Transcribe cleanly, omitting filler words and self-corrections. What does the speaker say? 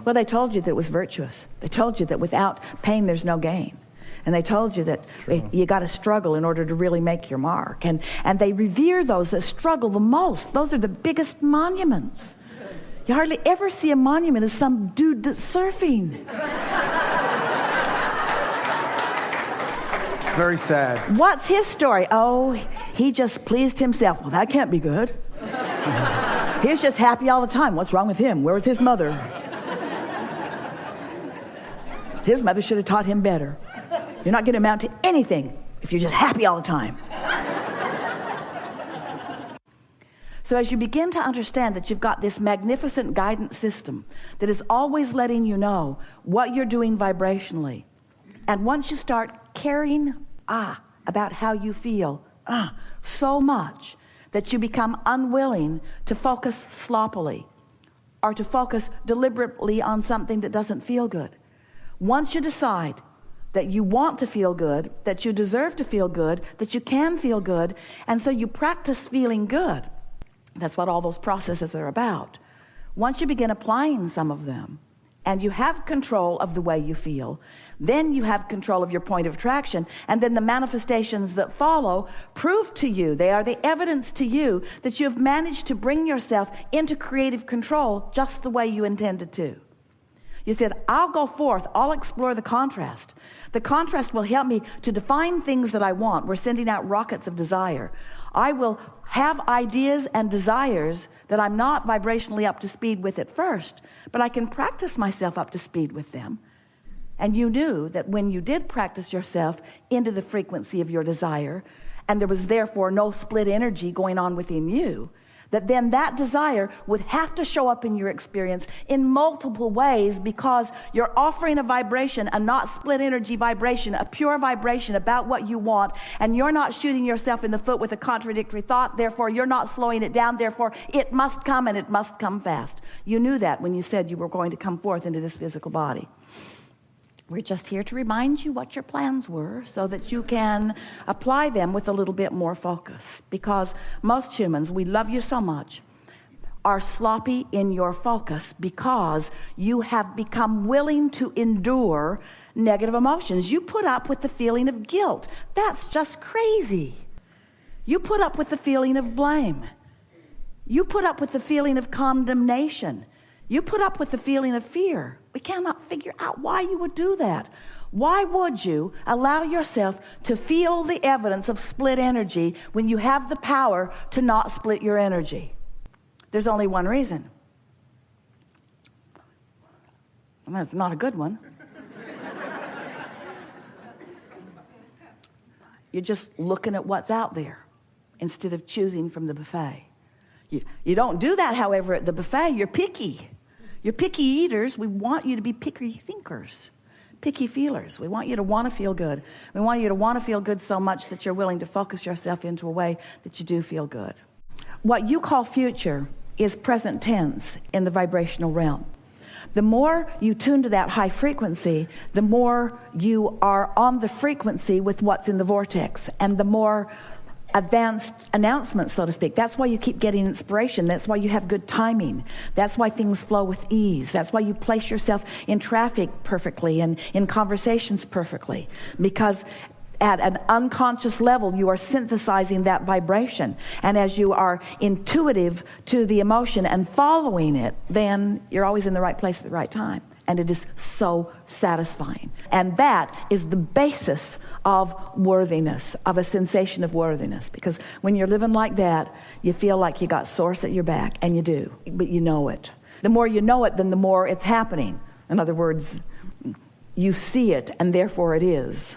Well, they told you that it was virtuous. They told you that without pain, there's no gain. And they told you that you got to struggle in order to really make your mark. And they revere those that struggle the most. Those are the biggest monuments. You hardly ever see a monument of some dude that's surfing. It's very sad. What's his story? Oh, he just pleased himself. Well, that can't be good. He was just happy all the time. What's wrong with him? Where was his mother? His mother should have taught him better. You're not going to amount to anything if you're just happy all the time. So as you begin to understand that you've got this magnificent guidance system that is always letting you know what you're doing vibrationally, and once you start caring about how you feel so much that you become unwilling to focus sloppily or to focus deliberately on something that doesn't feel good. Once you decide that you want to feel good, that you deserve to feel good, that you can feel good, and so you practice feeling good. That's what all those processes are about. Once you begin applying some of them, and you have control of the way you feel, then you have control of your point of attraction, and then the manifestations that follow prove to you, they are the evidence to you that you have managed to bring yourself into creative control just the way you intended to. You said, I'll go forth, I'll explore the contrast. The contrast will help me to define things that I want. We're sending out rockets of desire. I will have ideas and desires that I'm not vibrationally up to speed with at first, but I can practice myself up to speed with them. And you knew that when you did practice yourself into the frequency of your desire, and there was therefore no split energy going on within you, that then that desire would have to show up in your experience in multiple ways, because you're offering a vibration, a not split energy vibration, a pure vibration about what you want, and you're not shooting yourself in the foot with a contradictory thought. Therefore, you're not slowing it down. Therefore, it must come, and it must come fast. You knew that when you said you were going to come forth into this physical body. We're just here to remind you what your plans were so that you can apply them with a little bit more focus. Because most humans, we love you so much, are sloppy in your focus because you have become willing to endure negative emotions. You put up with the feeling of guilt. That's just crazy. You put up with the feeling of blame. You put up with the feeling of condemnation. You put up with the feeling of fear. We cannot figure out why you would do that. Why would you allow yourself to feel the evidence of split energy when you have the power to not split your energy? There's only one reason. And that's not a good one. You're just looking at what's out there instead of choosing from the buffet. You don't do that, however, at the buffet. You're picky. You're picky eaters. We want you to be picky thinkers, picky feelers. We want you to want to feel good. We want you to want to feel good so much that you're willing to focus yourself into a way that you do feel good. What you call future is present tense in the vibrational realm. The more you tune to that high frequency, the more you are on the frequency with what's in the vortex, and the more advanced announcements, so to speak. That's why you keep getting inspiration. That's why you have good timing. That's why things flow with ease. That's why you place yourself in traffic perfectly and in conversations perfectly, because at an unconscious level you are synthesizing that vibration, and as you are intuitive to the emotion and following it, then you're always in the right place at the right time. And it is so satisfying. And that is the basis of worthiness, of a sensation of worthiness. Because when you're living like that, you feel like you got source at your back, and you do, but you know it. The more you know it, then the more it's happening. In other words, you see it, and therefore it is.